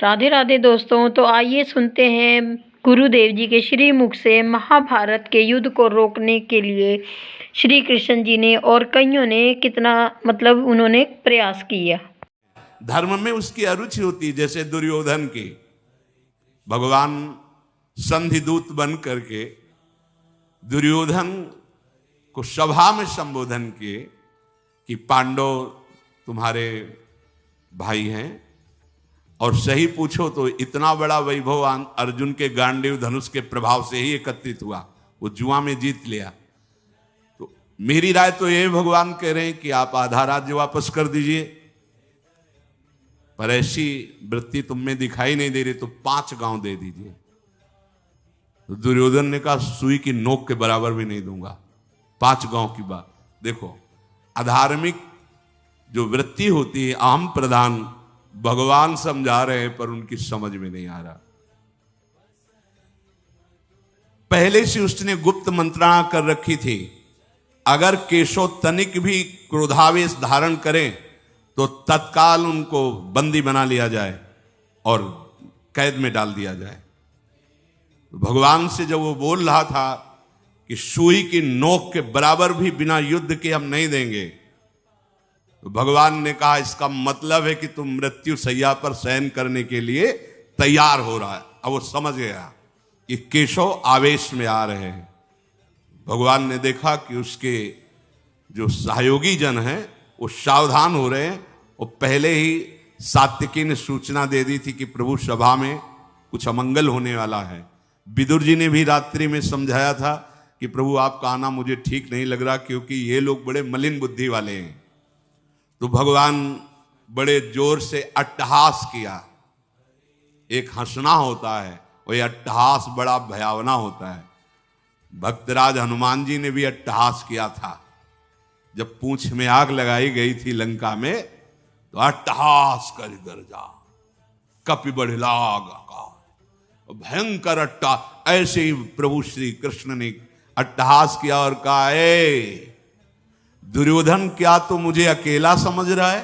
राधे राधे दोस्तों। तो आइए सुनते हैं गुरुदेव जी के श्री मुख से महाभारत के युद्ध को रोकने के लिए श्री कृष्ण जी ने और कईयों ने कितना उन्होंने प्रयास किया। धर्म में उसकी अरुचि होती है, जैसे दुर्योधन की भगवान संधि दूत बन करके दुर्योधन को सभा में संबोधन किए कि पांडव तुम्हारे भाई हैं और सही पूछो तो इतना बड़ा वैभव अर्जुन के गांडीव धनुष के प्रभाव से ही एकत्रित हुआ, वो जुआ में जीत लिया। तो मेरी राय तो ये भगवान कह रहे हैं कि आप आधा राज्य वापस कर दीजिए, पर ऐसी वृत्ति तुम में दिखाई नहीं दे रही तो 5 गांव दे दीजिए। तो दुर्योधन ने कहा सुई की नोक के बराबर भी नहीं दूंगा, 5 गांव की बात। देखो अधार्मिक जो वृत्ति होती है अहम प्रधान, भगवान समझा रहे हैं पर उनकी समझ में नहीं आ रहा। पहले से उसने गुप्त मंत्रणा कर रखी थी, अगर केशव तनिक भी क्रोधावेश धारण करें तो तत्काल उनको बंदी बना लिया जाए और कैद में डाल दिया जाए। तो भगवान से जब वो बोल रहा था कि सुई की नोक के बराबर भी बिना युद्ध के हम नहीं देंगे, तो भगवान ने कहा इसका मतलब है कि तुम मृत्यु सैया पर शयन करने के लिए तैयार हो रहा है। अब वो समझ गया कि केशव आवेश में आ रहे हैं। भगवान ने देखा कि उसके जो सहयोगी जन हैं वो सावधान हो रहे हैं। वो पहले ही सात्विकी ने सूचना दे दी थी कि प्रभु सभा में कुछ अमंगल होने वाला है। विदुर जी ने भी रात्रि में समझाया था कि प्रभु आपका आना मुझे ठीक नहीं लग रहा, क्योंकि ये लोग बड़े मलिन बुद्धि वाले हैं। तो भगवान बड़े जोर से अट्टहास किया। एक हंसना होता है, वही अट्टहास बड़ा भयावना होता है। भक्तराज हनुमान जी ने भी अट्टहास किया था। जब पूंछ में आग लगाई गई थी लंका में, तो अट्टहास कर गरजा, कपि बढ़िला भयंकर अट्टा। ऐसे ही प्रभु श्री कृष्ण ने अट्टहास किया और कहा, ए दुर्योधन, क्या तू मुझे अकेला समझ रहा है?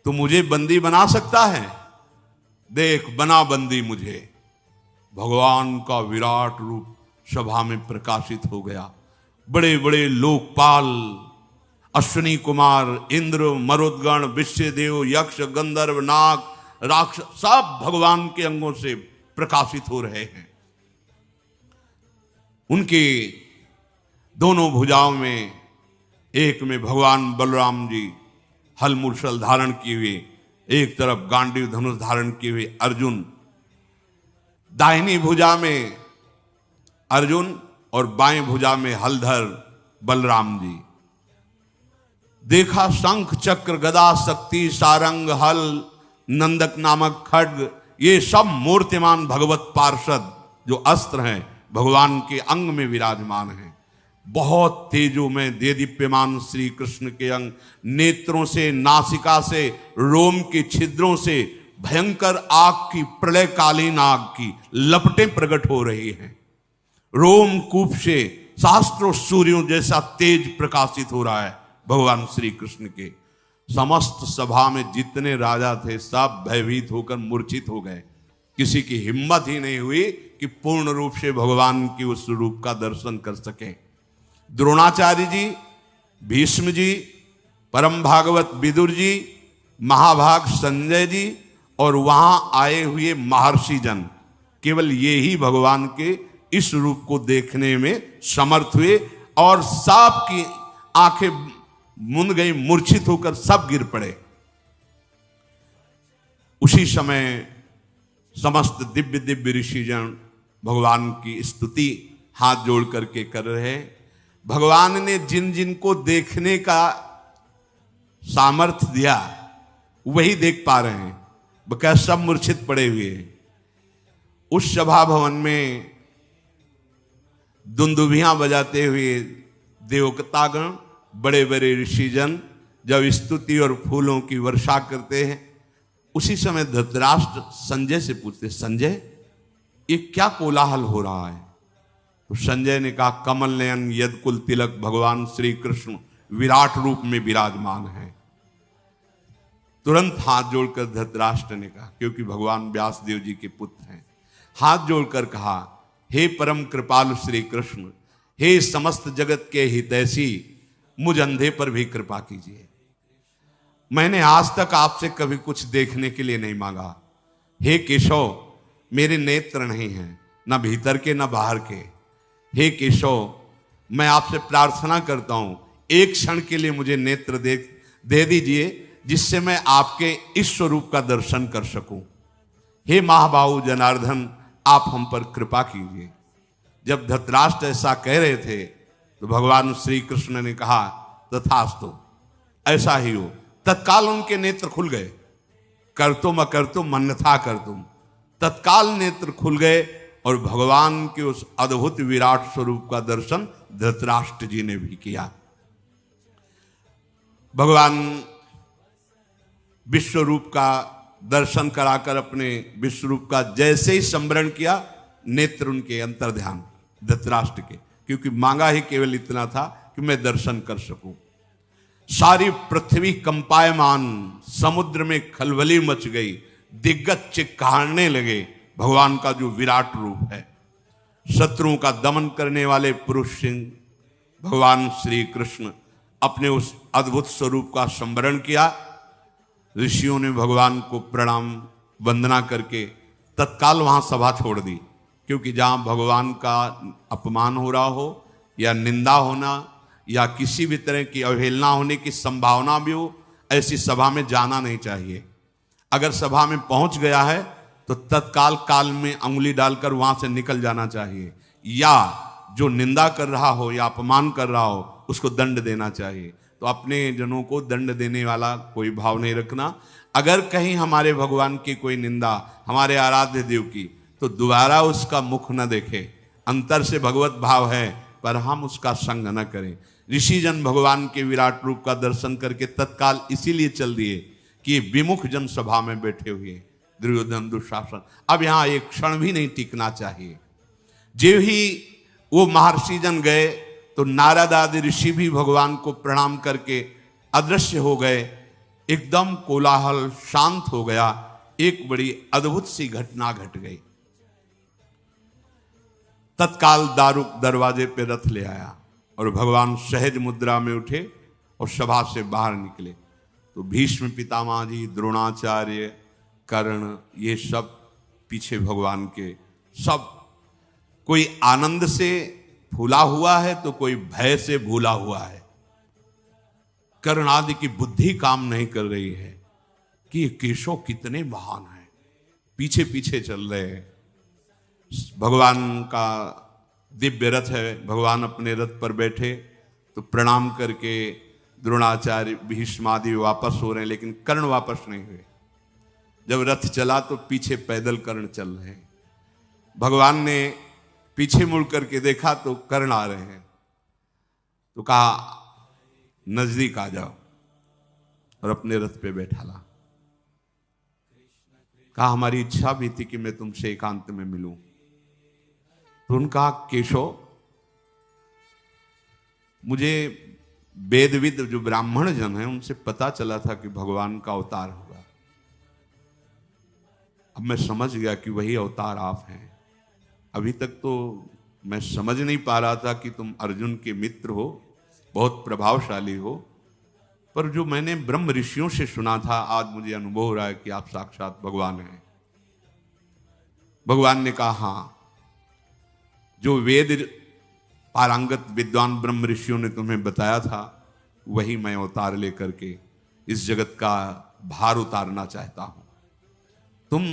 तू मुझे बंदी बना सकता है? देख बना बंदी मुझे। भगवान का विराट रूप सभा में प्रकाशित हो गया। बड़े बड़े लोकपाल, अश्विनी कुमार, इंद्र, मरुदगण, विश्वदेव, यक्ष, गंधर्व, नाग, राक्षस सब भगवान के अंगों से प्रकाशित हो रहे हैं। उनके दोनों भुजाओं में, एक में भगवान बलराम जी हल मूसल धारण किए हुए, एक तरफ गांडीव धनुष धारण किए हुए अर्जुन, दाहिनी भुजा में अर्जुन और बाएं भुजा में हलधर बलराम जी। देखा शंख चक्र गदा शक्ति सारंग हल नंदक नामक खड्ग, ये सब मूर्तिमान भगवत पार्षद जो अस्त्र हैं भगवान के अंग में विराजमान हैं। बहुत तेजो में देदीप्यमान श्री कृष्ण के अंग, नेत्रों से, नासिका से, रोम के छिद्रों से भयंकर आग की, प्रलयकालीन आग की लपटें प्रकट हो रही हैं। रोम कूप से सहस्त्रों सूर्यों जैसा तेज प्रकाशित हो रहा है भगवान श्री कृष्ण के। समस्त सभा में जितने राजा थे सब भयभीत होकर मूर्छित हो गए। किसी की हिम्मत ही नहीं हुई कि पूर्ण रूप से भगवान की उस रूप का दर्शन कर सके। द्रोणाचार्य जी, भीष्म जी, परम भागवत विदुर जी, महाभाग संजय जी और वहां आए हुए महर्षि जन, केवल ये ही भगवान के इस रूप को देखने में समर्थ हुए और सब की आंखें मुंद गई, मूर्छित होकर सब गिर पड़े। उसी समय समस्त दिव्य दिव्य ऋषिजन भगवान की स्तुति हाथ जोड़ करके कर रहे हैं। भगवान ने जिन जिन को देखने का सामर्थ्य दिया वही देख पा रहे हैं, बकाया सब मूर्छित पड़े हुए हैं। उस सभा भवन में दुंदुभियां बजाते हुए देवतागण, बड़े बड़े ऋषिजन जब स्तुति और फूलों की वर्षा करते हैं, उसी समय धृतराष्ट्र संजय से पूछते, संजय ये क्या कोलाहल हो रहा है? तो संजय ने कहा, कमल नयन यदकुल तिलक भगवान श्री कृष्ण विराट रूप में विराजमान है। तुरंत हाथ जोड़कर धृतराष्ट्र ने कहा, क्योंकि भगवान व्यासदेव जी के पुत्र हैं, हाथ जोड़कर कहा, हे परम कृपालु श्री कृष्ण, हे समस्त जगत के हितैषी, मुझ अंधे पर भी कृपा कीजिए। मैंने आज तक आपसे कभी कुछ देखने के लिए नहीं मांगा। हे केशव, मेरे नेत्र नहीं हैं, न भीतर के न बाहर के। हे केशव, मैं आपसे प्रार्थना करता हूं, एक क्षण के लिए मुझे नेत्र दे दीजिए, जिससे मैं आपके इस स्वरूप का दर्शन कर सकूं। हे महाबाहु जनार्दन, आप हम पर कृपा कीजिए। जब धृतराष्ट्र ऐसा कह रहे थे तो भगवान श्री कृष्ण ने कहा, तथास्तु, ऐसा ही हो। तत्काल उनके नेत्र खुल गए। कर्तुम अकर्तुम अन्यथा कर्तुम, तत्काल नेत्र खुल गए और भगवान के उस अद्भुत विराट स्वरूप का दर्शन धृतराष्ट्र जी ने भी किया। भगवान विश्वरूप का दर्शन कराकर अपने विश्वरूप का जैसे ही स्मरण किया, नेत्र उनके अंतर ध्यान धृतराष्ट्र के, क्योंकि मांगा ही केवल इतना था कि मैं दर्शन कर सकूं। सारी पृथ्वी कंपायमान, समुद्र में खलबली मच गई, दिग्गज चिक्कारने लगे। भगवान का जो विराट रूप है, शत्रुओं का दमन करने वाले पुरुष सिंह भगवान श्री कृष्ण अपने उस अद्भुत स्वरूप का स्मरण किया। ऋषियों ने भगवान को प्रणाम वंदना करके तत्काल वहां सभा छोड़ दी, क्योंकि जहां भगवान का अपमान हो रहा हो या निंदा होना या किसी भी तरह की अवहेलना होने की संभावना भी हो, ऐसी सभा में जाना नहीं चाहिए। अगर सभा में पहुंच गया है तो तत्काल काल में अंगुली डालकर वहां से निकल जाना चाहिए, या जो निंदा कर रहा हो या अपमान कर रहा हो उसको दंड देना चाहिए। तो अपने जनों को दंड देने वाला कोई भाव नहीं रखना। अगर कहीं हमारे भगवान की कोई निंदा, हमारे आराध्य देव की, तो दोबारा उसका मुख न देखे। अंतर से भगवत भाव है, पर हम उसका संग न करें। ऋषि जन भगवान के विराट रूप का दर्शन करके तत्काल इसीलिए चल दिए कि विमुख जन सभा में बैठे हुए दुर्योधन दुशासन, अब यहां एक क्षण भी नहीं टिकना चाहिए। जो ही वो महर्षि जन गए तो नारद आदि ऋषि भी भगवान को प्रणाम करके अदृश्य हो गए। एकदम कोलाहल शांत हो गया। एक बड़ी अद्भुत सी घटना घट गई। तत्काल दारुक दरवाजे पे रथ ले आया और भगवान सहज मुद्रा में उठे और सभा से बाहर निकले। तो भीष्म पितामह जी, द्रोणाचार्य, कर्ण, ये सब पीछे भगवान के, सब कोई आनंद से फूला हुआ है तो कोई भय से भूला हुआ है। कर्ण आदि की बुद्धि काम नहीं कर रही है कि ये केशव कितने महान हैं, पीछे पीछे चल रहे हैं। भगवान का दिव्य रथ है, भगवान अपने रथ पर बैठे तो प्रणाम करके द्रोणाचार्य, भीष्म आदि वापस हो रहे हैं, लेकिन कर्ण वापस नहीं हुए। जब रथ चला तो पीछे पैदल कर्ण चल रहे हैं। भगवान ने पीछे मुड़ करके देखा तो कर्ण आ रहे हैं, तो कहा नजदीक आ जाओ, और अपने रथ पे बैठा ला। कहा हमारी इच्छा भी थी कि मैं तुमसे एकांत में मिलूं। तो उन्होंने कहा केशव, मुझे वेदविद जो ब्राह्मण जन है उनसे पता चला था कि भगवान का अवतार होगा। अब मैं समझ गया कि वही अवतार आप हैं। अभी तक तो मैं समझ नहीं पा रहा था कि तुम अर्जुन के मित्र हो, बहुत प्रभावशाली हो, पर जो मैंने ब्रह्म ऋषियों से सुना था, आज मुझे अनुभव हो रहा है कि आप साक्षात भगवान हैं। भगवान ने कहा हाँ, जो वेद पारंगत विद्वान ब्रह्म ऋषियों ने तुम्हें बताया था, वही मैं अवतार लेकर के इस जगत का भार उतारना चाहता हूं। तुम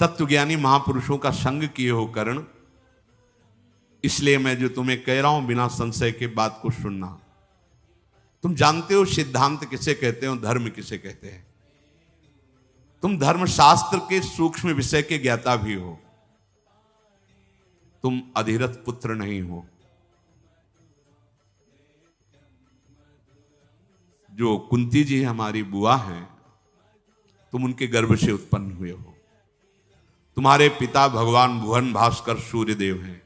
तत्वज्ञानी महापुरुषों का संग किए हो कर्ण, इसलिए मैं जो तुम्हें कह रहा हूं बिना संशय के बात को सुनना। तुम जानते हो सिद्धांत किसे कहते हो, धर्म किसे कहते हैं। तुम धर्म शास्त्र के सूक्ष्म विषय के ज्ञाता भी हो। तुम अधिरथ पुत्र नहीं हो। जो कुंती जी हमारी बुआ हैं, तुम उनके गर्भ से उत्पन्न हुए हो। तुम्हारे पिता भगवान भुवन भास्कर सूर्यदेव हैं।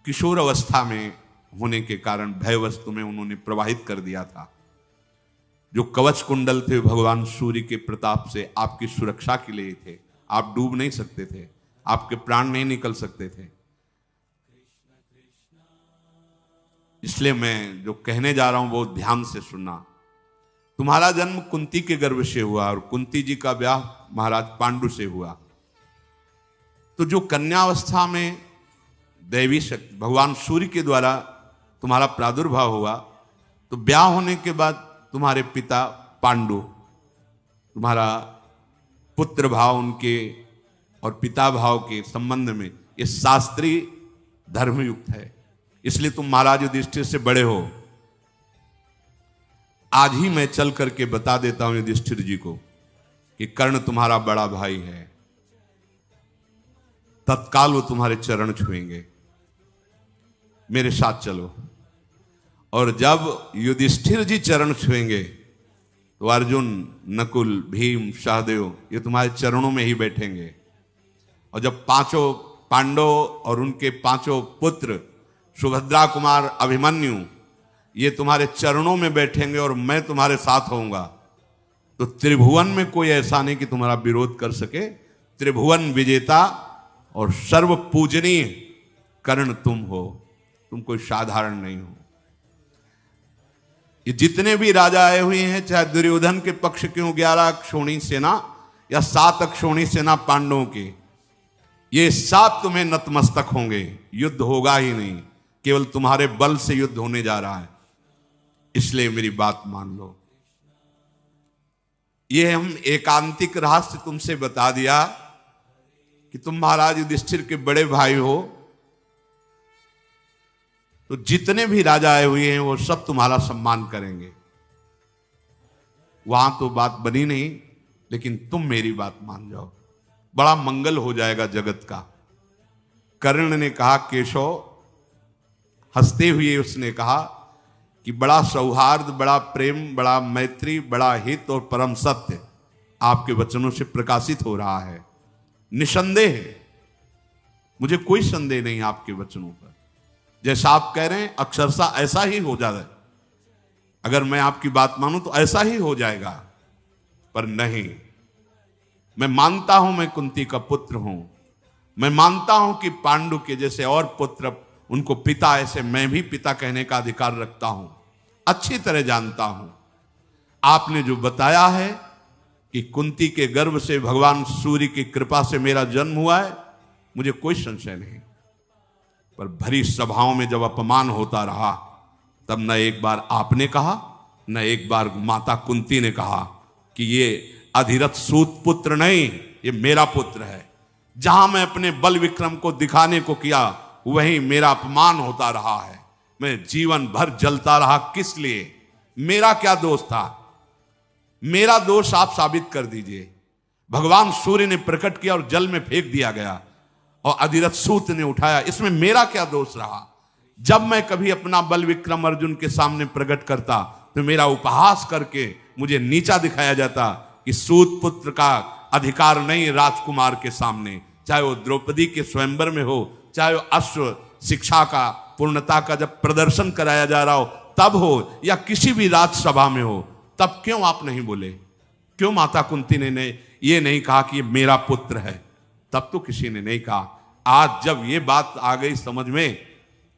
किशोर अवस्था में होने के कारण भयवश तुम्हें उन्होंने प्रवाहित कर दिया था। जो कवच कुंडल थे भगवान सूर्य के प्रताप से आपकी सुरक्षा के लिए थे। आप डूब नहीं सकते थे, आपके प्राण नहीं निकल सकते थे। इसलिए मैं जो कहने जा रहा हूं वो ध्यान से सुनना। तुम्हारा जन्म कुंती के गर्भ से हुआ और कुंती जी का ब्याह महाराज पांडु से हुआ। तो जो कन्यावस्था में दैवी शक्ति भगवान सूर्य के द्वारा तुम्हारा प्रादुर्भाव हुआ, तो ब्याह होने के बाद तुम्हारे पिता पांडु, तुम्हारा पुत्र भाव उनके और पिता भाव के संबंध में ये शास्त्रीय धर्मयुक्त है। इसलिए तुम महाराज युधिष्ठिर से बड़े हो। आज ही मैं चल करके बता देता हूं युधिष्ठिर जी को कि कर्ण तुम्हारा बड़ा भाई है। तत्काल वो तुम्हारे चरण छुएंगे। मेरे साथ चलो। और जब युधिष्ठिर जी चरण छुएंगे तो अर्जुन, नकुल, भीम, सहदेव ये तुम्हारे चरणों में ही बैठेंगे। और जब पांचों पांडव और उनके पांचों पुत्र सुभद्रा कुमार, अभिमन्यु ये तुम्हारे चरणों में बैठेंगे और मैं तुम्हारे साथ होऊंगा, तो त्रिभुवन में कोई ऐसा नहीं कि तुम्हारा विरोध कर सके। त्रिभुवन विजेता और सर्व पूजनीय कर्ण तुम हो। तुम कोई साधारण नहीं हो। ये जितने भी राजा आए हुए हैं, चाहे दुर्योधन के पक्ष क्यों 11 अक्षौणी सेना या 7 अक्षौणी सेना पांडवों के, ये सब तुम्हें नतमस्तक होंगे। युद्ध होगा ही नहीं, केवल तुम्हारे बल से युद्ध होने जा रहा है। इसलिए मेरी बात मान लो। ये हम एकांतिक रहस्य तुमसे बता दिया कि तुम महाराज युधिष्ठिर के बड़े भाई हो। तो जितने भी राजा आए हुए हैं वो सब तुम्हारा सम्मान करेंगे। वहां तो बात बनी नहीं, लेकिन तुम मेरी बात मान जाओ, बड़ा मंगल हो जाएगा जगत का। कर्ण ने कहा, केशव, हंसते हुए उसने कहा कि बड़ा सौहार्द, बड़ा प्रेम, बड़ा मैत्री, बड़ा हित और परम सत्य आपके वचनों से प्रकाशित हो रहा है। निसंदेह, मुझे कोई संदेह नहीं आपके वचनों पर। जैसा आप कह रहे हैं अक्षरशः ऐसा ही हो जाए। अगर मैं आपकी बात मानूं तो ऐसा ही हो जाएगा। पर नहीं, मैं मानता हूं मैं कुंती का पुत्र हूं। मैं मानता हूं कि पांडु के जैसे और पुत्र, उनको पिता, ऐसे मैं भी पिता कहने का अधिकार रखता हूं। अच्छी तरह जानता हूं। आपने जो बताया है कि कुंती के गर्भ से भगवान सूर्य की कृपा से मेरा जन्म हुआ है, मुझे कोई संशय नहीं। पर भरी सभाओं में जब अपमान होता रहा, तब न एक बार आपने कहा, न एक बार माता कुंती ने कहा कि ये अधिरथ सूत पुत्र नहीं, ये मेरा पुत्र है। जहां मैं अपने बल विक्रम को दिखाने को किया, वहीं मेरा अपमान होता रहा है। मैं जीवन भर जलता रहा। किस लिए? मेरा क्या दोष था? मेरा दोष आप साबित कर दीजिए। भगवान सूर्य ने प्रकट किया और जल में फेंक दिया गया और अधिरथ सूत ने उठाया, इसमें मेरा क्या दोष रहा? जब मैं कभी अपना बल विक्रम अर्जुन के सामने प्रकट करता तो मेरा उपहास करके मुझे नीचा दिखाया जाता कि सूत पुत्र का अधिकार नहीं राजकुमार के सामने, चाहे वो द्रौपदी के स्वयंवर में हो, चाहे वो अश्व शिक्षा का, पूर्णता का जब प्रदर्शन कराया जा रहा हो तब हो, या किसी भी राजसभा में हो, तब क्यों आप नहीं बोले? क्यों माता कुंती ने ये नहीं कहा कि ये मेरा पुत्र है? तब तो किसी ने नहीं कहा। आज जब ये बात आ गई समझ में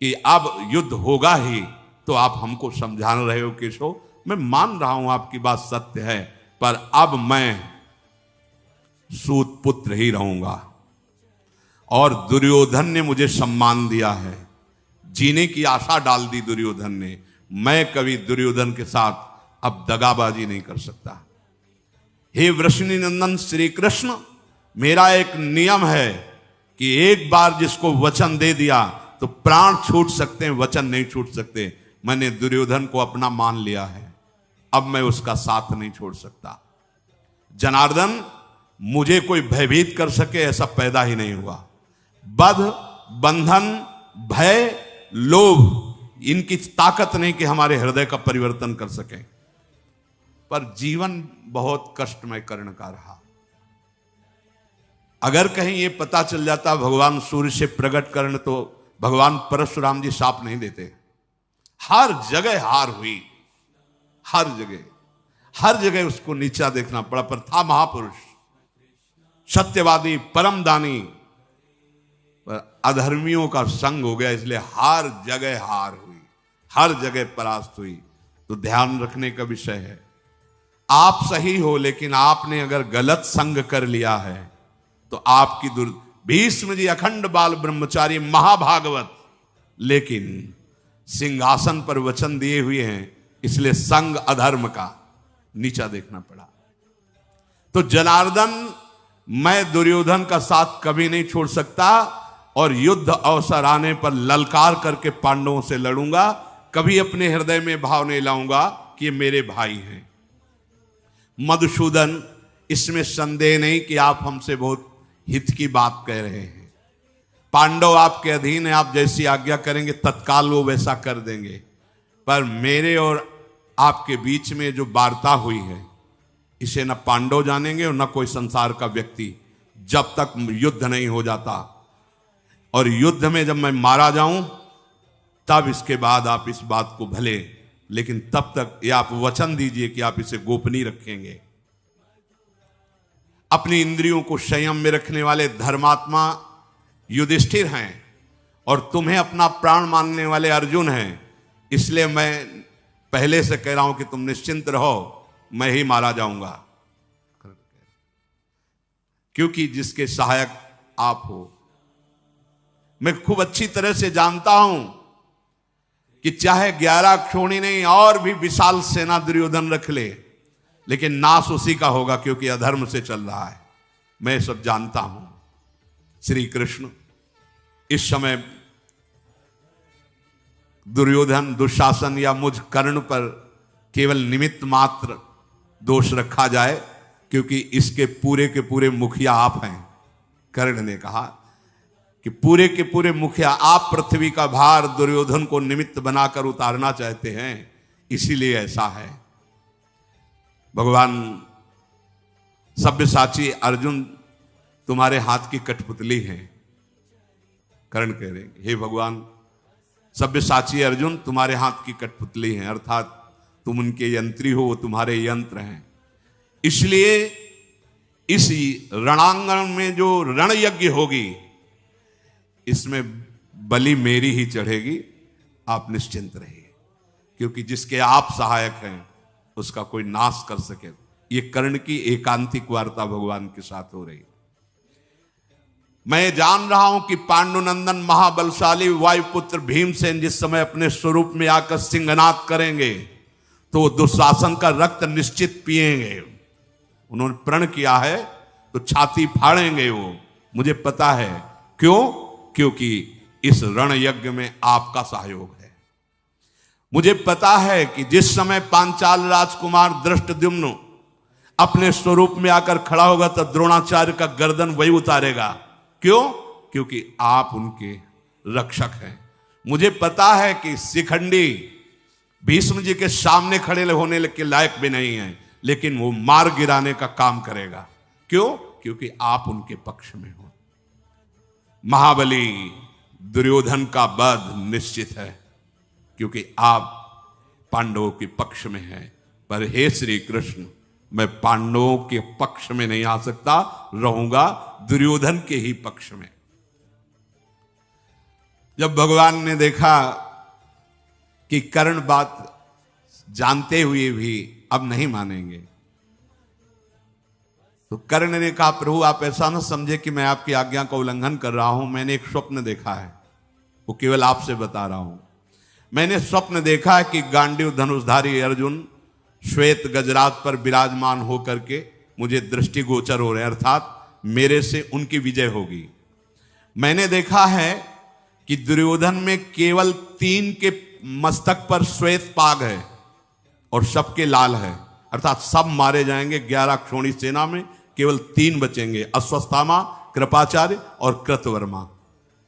कि अब युद्ध होगा ही, तो आप हमको समझा रहे हो केशव। मैं मान रहा हूं आपकी बात सत्य है, पर अब मैं सूत पुत्र ही रहूंगा। और दुर्योधन ने मुझे सम्मान दिया है, जीने की आशा डाल दी दुर्योधन ने। मैं कभी दुर्योधन के साथ अब दगाबाजी नहीं कर सकता। हे वृषणी नंदन श्री कृष्ण, मेरा एक नियम है कि एक बार जिसको वचन दे दिया तो प्राण छूट सकते हैं, वचन नहीं छूट सकते। मैंने दुर्योधन को अपना मान लिया है, अब मैं उसका साथ नहीं छोड़ सकता। जनार्दन, मुझे कोई भयभीत कर सके ऐसा पैदा ही नहीं हुआ। बध, बंधन, भय, लोभ, इनकी ताकत नहीं कि हमारे हृदय का परिवर्तन कर सके। पर जीवन बहुत कष्टमय कर्ण का रहा। अगर कहीं ये पता चल जाता भगवान सूर्य से प्रकट कर्ण, तो भगवान परशुराम जी शाप नहीं देते। हर जगह हार हुई, हर जगह। हर जगह उसको नीचा देखना पड़ा, पर था महापुरुष, सत्यवादी, परम दानी, पर अधर्मियों का संग हो गया, इसलिए हर जगह हार हुई, हर जगह परास्त हुई। तो ध्यान रखने का विषय है, आप सही हो लेकिन आपने अगर गलत संग कर लिया है तो आपकी भीष्म जी अखंड बाल ब्रह्मचारी महाभागवत, लेकिन सिंहासन पर वचन दिए हुए हैं, इसलिए संग अधर्म का नीचा देखना पड़ा। तो जनार्दन, मैं दुर्योधन का साथ कभी नहीं छोड़ सकता और युद्ध अवसर आने पर ललकार करके पांडवों से लड़ूंगा, कभी अपने हृदय में भाव नहीं लाऊंगा कि ये मेरे भाई हैं। मधुसूदन, इसमें संदेह नहीं कि आप हमसे बहुत हित की बात कह रहे हैं। पांडव आपके अधीन है, आप जैसी आज्ञा करेंगे तत्काल वो वैसा कर देंगे, पर मेरे और आपके बीच में जो वार्ता हुई है इसे न पांडव जानेंगे और न कोई संसार का व्यक्ति, जब तक युद्ध नहीं हो जाता। और युद्ध में जब मैं मारा जाऊं तब इसके बाद आप इस बात को भले, लेकिन तब तक ये आप वचन दीजिए कि आप इसे गोपनीय रखेंगे। अपनी इंद्रियों को संयम में रखने वाले धर्मात्मा युधिष्ठिर हैं और तुम्हें अपना प्राण मानने वाले अर्जुन हैं, इसलिए मैं पहले से कह रहा हूं कि तुम निश्चिंत रहो, मैं ही मारा जाऊंगा, क्योंकि जिसके सहायक आप हो। मैं खूब अच्छी तरह से जानता हूं कि चाहे 11 क्षोणी नहीं और भी विशाल सेना दुर्योधन रख ले, लेकिन नाश उसी का होगा, क्योंकि अधर्म से चल रहा है। मैं सब जानता हूं। श्री कृष्ण इस समय दुर्योधन, दुशासन या मुझ कर्ण पर केवल निमित्त मात्र दोष रखा जाए, क्योंकि इसके पूरे के पूरे मुखिया आप हैं। कर्ण ने कहा कि पूरे के पूरे मुखिया आप, पृथ्वी का भार दुर्योधन को निमित्त बनाकर उतारना चाहते हैं, इसीलिए ऐसा है। भगवान सब्यसाची अर्जुन तुम्हारे हाथ की कठपुतली हैं। कर्ण कह रहे, हे भगवान, सब्यसाची अर्जुन तुम्हारे हाथ की कठपुतली हैं, अर्थात तुम उनके यंत्री हो, वो तुम्हारे यंत्र हैं। इसलिए इस रणांगण में जो रण यज्ञ होगी, इसमें बलि मेरी ही चढ़ेगी, आप निश्चिंत रहिए, क्योंकि जिसके आप सहायक हैं उसका कोई नाश कर सके। ये कर्ण की एकांतिक वार्ता भगवान के साथ हो रही। मैं जान रहा हूं कि पांडुनंदन महाबलशाली वायुपुत्र भीमसेन जिस समय अपने स्वरूप में आकर सिंहनाद करेंगे तो दुशासन का रक्त निश्चित पिएंगे। उन्होंने प्रण किया है तो छाती फाड़ेंगे वो, मुझे पता है। क्यों? क्योंकि इस रण यज्ञ में आपका सहयोग है। मुझे पता है कि जिस समय पांचाल राजकुमार धृष्टद्युम्न अपने स्वरूप में आकर खड़ा होगा तो द्रोणाचार्य का गर्दन वही उतारेगा। क्यों? क्योंकि आप उनके रक्षक हैं। मुझे पता है कि शिखंडी भीष्म जी के सामने खड़े होने के लायक भी नहीं है, लेकिन वो मार गिराने का काम करेगा। क्यों? क्योंकि आप उनके पक्ष में हो। महाबली दुर्योधन का वध निश्चित है, क्योंकि आप पांडवों के पक्ष में हैं। पर हे श्री कृष्ण, मैं पांडवों के पक्ष में नहीं आ सकता, रहूंगा दुर्योधन के ही पक्ष में। जब भगवान ने देखा कि कर्ण बात जानते हुए भी अब नहीं मानेंगे, तो कर्ण ने कहा, प्रभु आप ऐसा ना समझे कि मैं आपकी आज्ञा का उल्लंघन कर रहा हूं। मैंने एक स्वप्न देखा है, वो केवल आपसे बता रहा हूं। मैंने स्वप्न देखा है कि गांडीव धनुषधारी अर्जुन श्वेत गजरात पर विराजमान होकर के मुझे दृष्टिगोचर हो रहे हैं, अर्थात मेरे से उनकी विजय होगी। मैंने देखा है कि दुर्योधन में केवल 3 के मस्तक पर श्वेत पाग है और सबके लाल है, अर्थात सब मारे जाएंगे। 11 क्षोणी सेना में केवल 3 बचेंगे, अश्वत्थामा, कृपाचार्य और कृतवर्मा।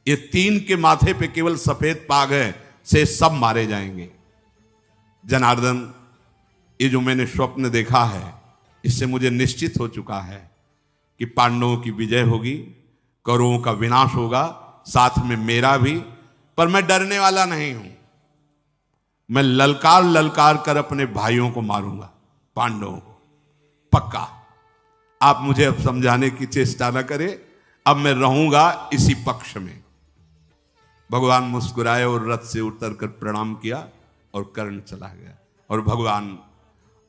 ये 3 के माथे पे केवल सफेद पाग है, से सब मारे जाएंगे। जनार्दन, ये जो मैंने स्वप्न देखा है, इससे मुझे निश्चित हो चुका है कि पांडवों की विजय होगी, कौरवों का विनाश होगा, साथ में मेरा भी। पर मैं डरने वाला नहीं हूं। मैं ललकार ललकार कर अपने भाइयों को मारूंगा, पांडवों को, पक्का। आप मुझे अब समझाने की चेष्टा न करें, अब मैं रहूंगा इसी पक्ष में। भगवान मुस्कुराए और रथ से उतरकर प्रणाम किया और कर्ण चला गया। और भगवान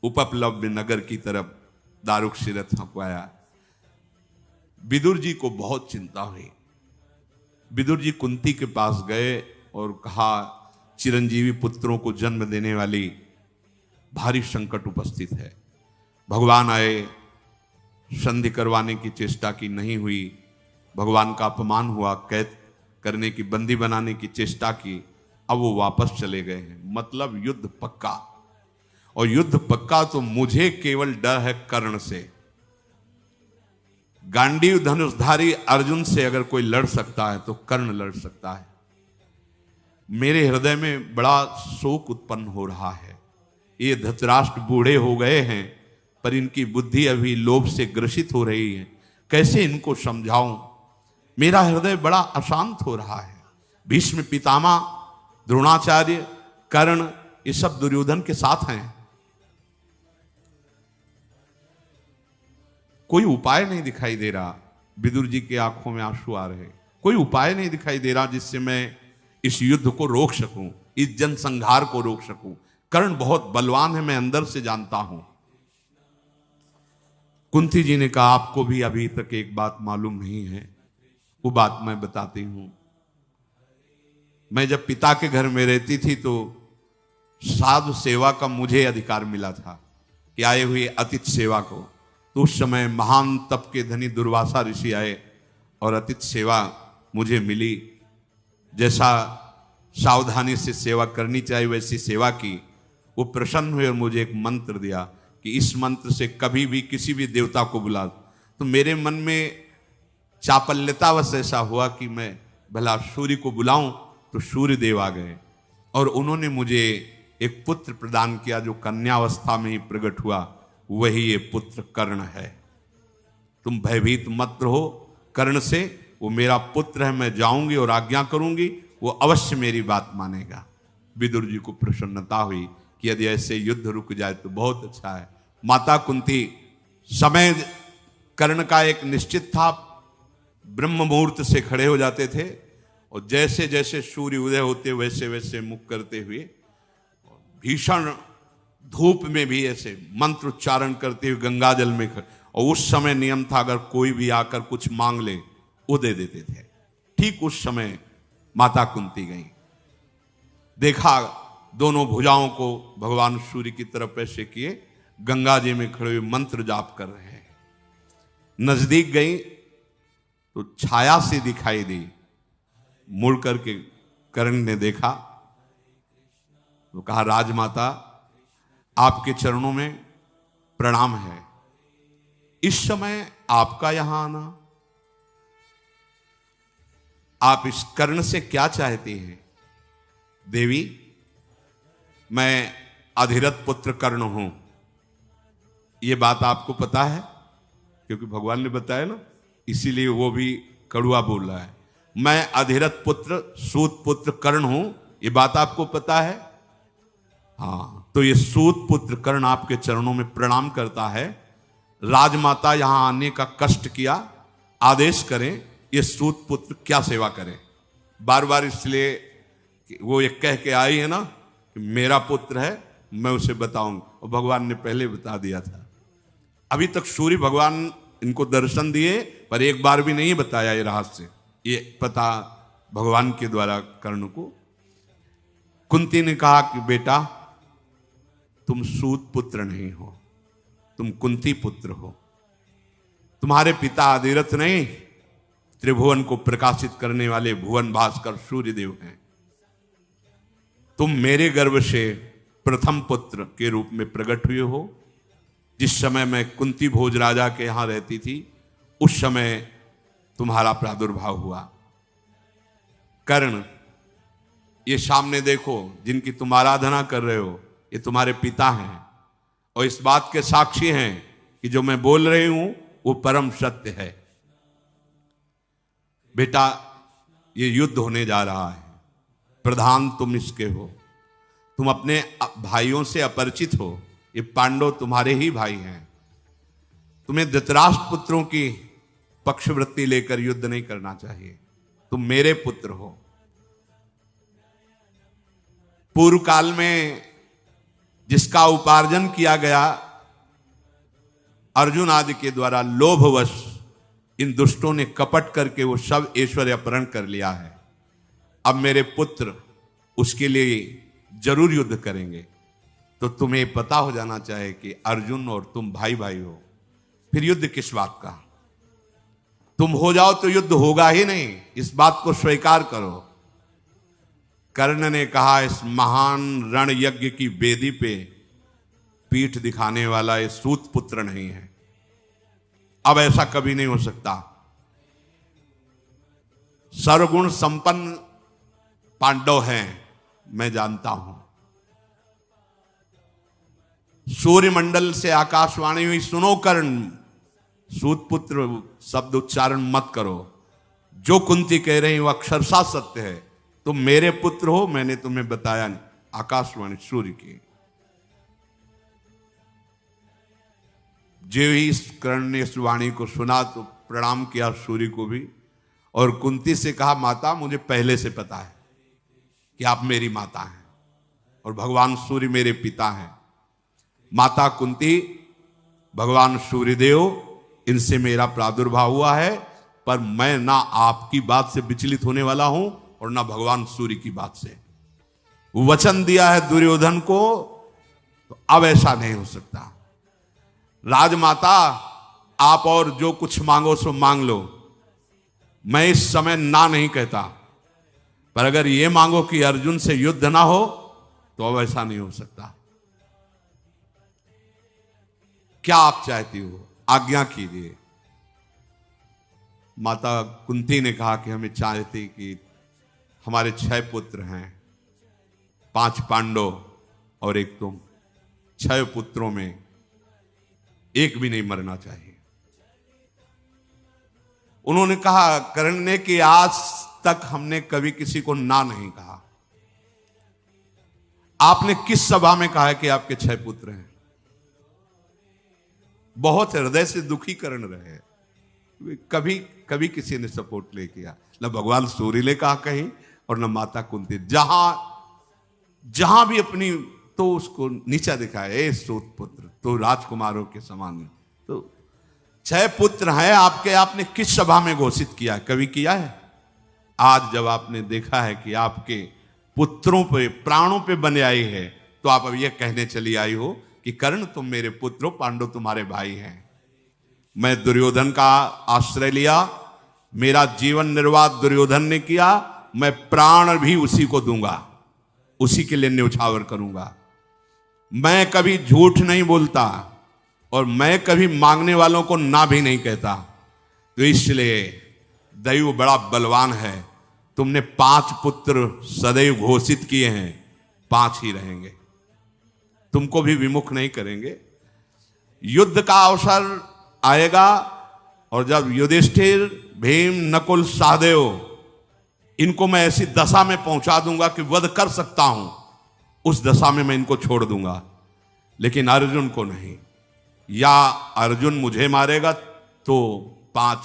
उपप्लव्य नगर की तरफ दारुक्षी रथ हंकवाया। विदुर जी को बहुत चिंता हुई। विदुर जी कुंती के पास गए और कहा, चिरंजीवी पुत्रों को जन्म देने वाली भारी संकट उपस्थित है। भगवान आए, संधि करवाने की चेष्टा की, नहीं हुई। भगवान का अपमान हुआ, कैद करने की, बंदी बनाने की चेष्टा की। अब वो वापस चले गए हैं। मतलब युद्ध पक्का। और युद्ध पक्का तो मुझे केवल डर है कर्ण से। गांडीव धनुषधारी अर्जुन से अगर कोई लड़ सकता है तो कर्ण लड़ सकता है। मेरे हृदय में बड़ा शोक उत्पन्न हो रहा है। ये धृतराष्ट्र बूढ़े हो गए हैं, पर इनकी बुद्धि अभी लोभ से ग्रसित हो रही है। कैसे इनको समझाऊं? मेरा हृदय बड़ा अशांत हो रहा है। भीष्म पितामह, द्रोणाचार्य, कर्ण, ये सब दुर्योधन के साथ हैं। कोई उपाय नहीं दिखाई दे रहा। विदुर जी की आंखों में आंसू आ रहे। कोई उपाय नहीं दिखाई दे रहा जिससे मैं इस युद्ध को रोक सकूं, इस जनसंहार को रोक सकूं। कर्ण बहुत बलवान है, मैं अंदर से जानता हूं। कुंती जी ने कहा, आपको भी अभी तक एक बात मालूम नहीं है, वो बात मैं बताती हूं। मैं जब पिता के घर में रहती थी तो साधु सेवा का मुझे अधिकार मिला था कि आए हुए अतिथि सेवा को। तो उस समय महान तप के धनी दुर्वासा ऋषि आए और अतिथि सेवा मुझे मिली। जैसा सावधानी से सेवा करनी चाहिए वैसी सेवा की। वो प्रसन्न हुए और मुझे एक मंत्र दिया कि इस मंत्र से कभी भी किसी भी देवता को बुला। तो मेरे मन में चापल्यतावश ऐसा हुआ कि मैं भला सूर्य को बुलाऊं, तो सूर्य देव आ गए और उन्होंने मुझे एक पुत्र प्रदान किया जो कन्यावस्था में ही प्रकट हुआ। वही ये पुत्र कर्ण है। तुम भयभीत मत रहो कर्ण से, वो मेरा पुत्र है। मैं जाऊंगी और आज्ञा करूंगी, वो अवश्य मेरी बात मानेगा। विदुर जी को प्रसन्नता हुई कि यदि ऐसे युद्ध रुक जाए तो बहुत अच्छा है। माता कुंती, समय कर्ण का एक निश्चित था। ब्रह्म मुहूर्त से खड़े हो जाते थे और जैसे जैसे सूर्य उदय होते वैसे वैसे मुख करते हुए भीषण धूप में भी ऐसे मंत्र उच्चारण करते हुए गंगा जल में और उस समय नियम था अगर कोई भी आकर कुछ मांग ले वो दे देते थे। ठीक उस समय माता कुंती गई, देखा दोनों भुजाओं को भगवान सूर्य की तरफ ऐसे किए, गंगा जी में खड़े हुए मंत्र जाप कर रहे हैं। नजदीक गई तो छाया सी दिखाई दी। मुड़ करके कर्ण ने देखा तो कहा, राजमाता आपके चरणों में प्रणाम है। इस समय आपका यहां आना, आप इस कर्ण से क्या चाहती हैं? देवी, मैं अधिरथ पुत्र कर्ण हूं। यह बात आपको पता है? क्योंकि भगवान ने बताया ना, इसीलिए वो भी कड़ुआ बोल रहा है। मैं अधिरथ पुत्र सूत पुत्र कर्ण हूं, यह बात आपको पता है? हाँ, तो ये सूत पुत्र कर्ण आपके चरणों में प्रणाम करता है। राजमाता यहां आने का कष्ट किया, आदेश करें ये सूत पुत्र क्या सेवा करें। बार बार इसलिए वो ये कह के आई है ना कि मेरा पुत्र है, मैं उसे बताऊंगा। और भगवान ने पहले बता दिया था। अभी तक सूर्य भगवान इनको दर्शन दिए पर एक बार भी नहीं बताया ये रहस्य। ये पता भगवान के द्वारा कर्ण को। कुंती ने कहा कि बेटा, तुम सूत पुत्र नहीं हो, तुम कुंती पुत्र हो। तुम्हारे पिता अधिरथ नहीं, त्रिभुवन को प्रकाशित करने वाले भुवन भास्कर सूर्यदेव हैं। तुम मेरे गर्भ से प्रथम पुत्र के रूप में प्रकट हुए हो। जिस समय मैं कुंती भोज राजा के यहां रहती थी उस समय तुम्हारा प्रादुर्भाव हुआ। कर्ण, ये सामने देखो, जिनकी तुम आराधना कर रहे हो ये तुम्हारे पिता हैं और इस बात के साक्षी हैं कि जो मैं बोल रही हूं वो परम सत्य है। बेटा, ये युद्ध होने जा रहा है, प्रधान तुम इसके हो। तुम अपने भाइयों से अपरिचित हो, ये पांडव तुम्हारे ही भाई हैं। तुम्हें धृतराष्ट्र पुत्रों की पक्षवृत्ति लेकर युद्ध नहीं करना चाहिए। तुम मेरे पुत्र हो। पूर्व काल में जिसका उपार्जन किया गया अर्जुन आदि के द्वारा, लोभवश इन दुष्टों ने कपट करके वो सब ऐश्वर्य अपहरण कर लिया है। अब मेरे पुत्र उसके लिए जरूर युद्ध करेंगे। तो तुम्हें पता हो जाना चाहिए कि अर्जुन और तुम भाई भाई हो, फिर युद्ध किस बात का। तुम हो जाओ तो युद्ध होगा ही नहीं, इस बात को स्वीकार करो। कर्ण ने कहा, इस महान रण यज्ञ की वेदी पे पीठ दिखाने वाला ये सूत पुत्र नहीं है। अब ऐसा कभी नहीं हो सकता। सर्वगुण संपन्न पांडव हैं, मैं जानता हूं। सूर्यमंडल से आकाशवाणी हुई, सुनो कर्ण, सूत पुत्र शब्द उच्चारण मत करो। जो कुंती कह रही वो अक्षरशः सत्य है। तुम मेरे पुत्र हो, मैंने तुम्हें बताया नहीं। आकाशवाणी सूर्य की। जो ही इस कर्ण ने इस वाणी को सुना तो प्रणाम किया सूर्य को भी, और कुंती से कहा, माता मुझे पहले से पता है कि आप मेरी माता हैं और भगवान सूर्य मेरे पिता हैं। माता कुंती, भगवान सूर्यदेव इनसे मेरा प्रादुर्भाव हुआ है, पर मैं ना आपकी बात से विचलित होने वाला हूं और ना भगवान सूर्य की बात से। वचन दिया है दुर्योधन को, तो अब ऐसा नहीं हो सकता। राजमाता, आप और जो कुछ मांगो सो मांग लो, मैं इस समय ना नहीं कहता, पर अगर ये मांगो कि अर्जुन से युद्ध ना हो तो अब ऐसा नहीं हो सकता। क्या आप चाहती हो, आज्ञा कीजिए। माता कुंती ने कहा कि हमें चाहती कि हमारे 6 पुत्र हैं, 5 पांडव और एक तुम। 6 पुत्रों में एक भी नहीं मरना चाहिए। उन्होंने कहा कर्ण ने कि आज तक हमने कभी किसी को ना नहीं कहा। आपने किस सभा में कहा है कि आपके 6 पुत्र हैं? बहुत हृदय से दुखी कर्ण रहे। कभी कभी किसी ने सपोर्ट नहीं किया, न भगवान सूर्य ने कहा कहीं और न माता कुंती। जहां भी अपनी तो उसको नीचा दिखाया, ए सूत पुत्र तो राजकुमारों के समान। तो 6 पुत्र हैं आपके, आपने किस सभा में घोषित किया है? कभी किया है? आज जब आपने देखा है कि आपके पुत्रों पे, प्राणों पे बने आई है, तो आप अब ये कहने चली आई हो कि कर्ण तुम मेरे पुत्र हो, पांडव तुम्हारे भाई हैं। मैं दुर्योधन का आश्रय लिया, मेरा जीवन निर्वाह दुर्योधन ने किया, मैं प्राण भी उसी को दूंगा, उसी के लिए न्यौछावर करूंगा। मैं कभी झूठ नहीं बोलता और मैं कभी मांगने वालों को ना भी नहीं कहता। तो इसलिए दैव बड़ा बलवान है। तुमने 5 पुत्र सदैव घोषित किए हैं, 5 ही रहेंगे, तुमको भी विमुख नहीं करेंगे। युद्ध का अवसर आएगा और जब युधिष्ठिर, भीम, नकुल, सहदेव, इनको मैं ऐसी दशा में पहुंचा दूंगा कि वध कर सकता हूं, उस दशा में मैं इनको छोड़ दूंगा, लेकिन अर्जुन को नहीं। या अर्जुन मुझे मारेगा तो 5,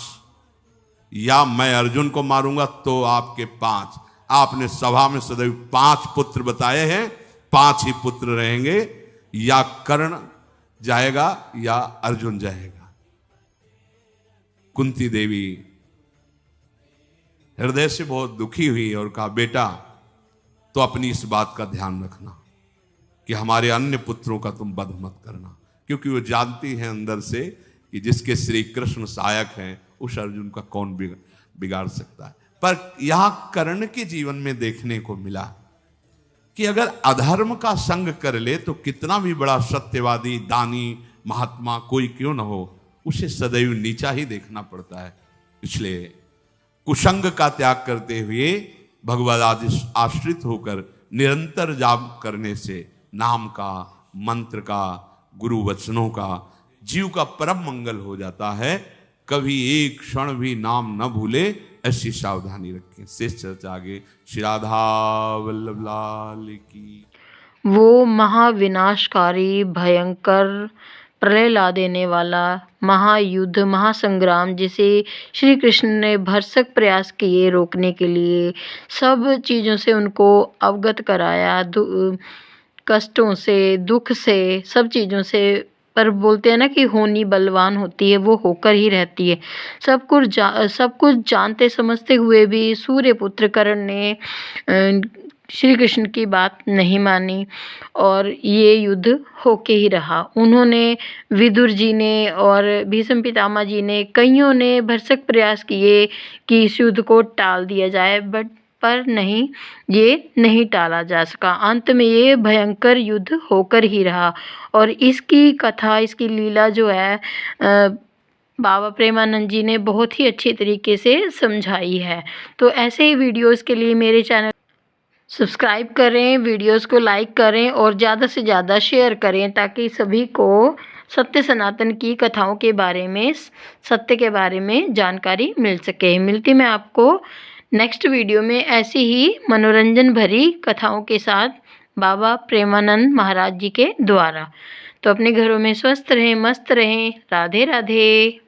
या मैं अर्जुन को मारूंगा तो आपके 5। आपने सभा में सदैव 5 पुत्र बताए हैं, 5 ही पुत्र रहेंगे। या कर्ण जाएगा या अर्जुन जाएगा। कुंती देवी हृदय से बहुत दुखी हुई और कहा, बेटा तो अपनी इस बात का ध्यान रखना कि हमारे अन्य पुत्रों का तुम वध मत करना, क्योंकि वो जानती हैं अंदर से कि जिसके श्री कृष्ण सहायक हैं उस अर्जुन का कौन बिगाड़ सकता है। पर यहां कर्ण के जीवन में देखने को मिला कि अगर अधर्म का संग कर ले तो कितना भी बड़ा सत्यवादी, दानी, महात्मा कोई क्यों ना हो, उसे सदैव नीचा ही देखना पड़ता है। इसलिए कुसंग का त्याग करते हुए भगवद आश्रित होकर निरंतर जाप करने से नाम का, मंत्र का, गुरु वचनों का जीव का परम मंगल हो जाता है। कभी एक क्षण भी नाम न भूले, ऐसी सावधानी रखें। शेष चर्चा आगे। श्री राधा वल्लभ लाल की। वो महाविनाशकारी भयंकर प्रलय ला देने वाला महायुद्ध महासंग्राम जिसे श्री कृष्ण ने भरसक प्रयास किए रोकने के लिए, सब चीज़ों से उनको अवगत कराया, कष्टों से, दुख से, सब चीज़ों से। पर बोलते हैं ना कि होनी बलवान होती है, वो होकर ही रहती है। सब कुछ जानते समझते हुए भी सूर्यपुत्र कर्ण ने श्री कृष्ण की बात नहीं मानी और ये युद्ध होके ही रहा। उन्होंने, विदुर जी ने और भीष्म पितामह जी ने, कईयों ने भरसक प्रयास किए कि इस युद्ध को टाल दिया जाए, पर नहीं, ये नहीं टाला जा सका। अंत में ये भयंकर युद्ध होकर ही रहा और इसकी कथा, इसकी लीला जो है बाबा प्रेमानंद जी ने बहुत ही अच्छे तरीके से समझाई है। तो ऐसे ही वीडियोस के लिए मेरे चैनल सब्सक्राइब करें, वीडियोस को लाइक करें और ज़्यादा से ज़्यादा शेयर करें ताकि सभी को सत्य सनातन की कथाओं के बारे में, सत्य के बारे में जानकारी मिल सके। मिलती मैं आपको नेक्स्ट वीडियो में ऐसी ही मनोरंजन भरी कथाओं के साथ बाबा प्रेमानंद महाराज जी के द्वारा। तो अपने घरों में स्वस्थ रहें, मस्त रहें। राधे राधे।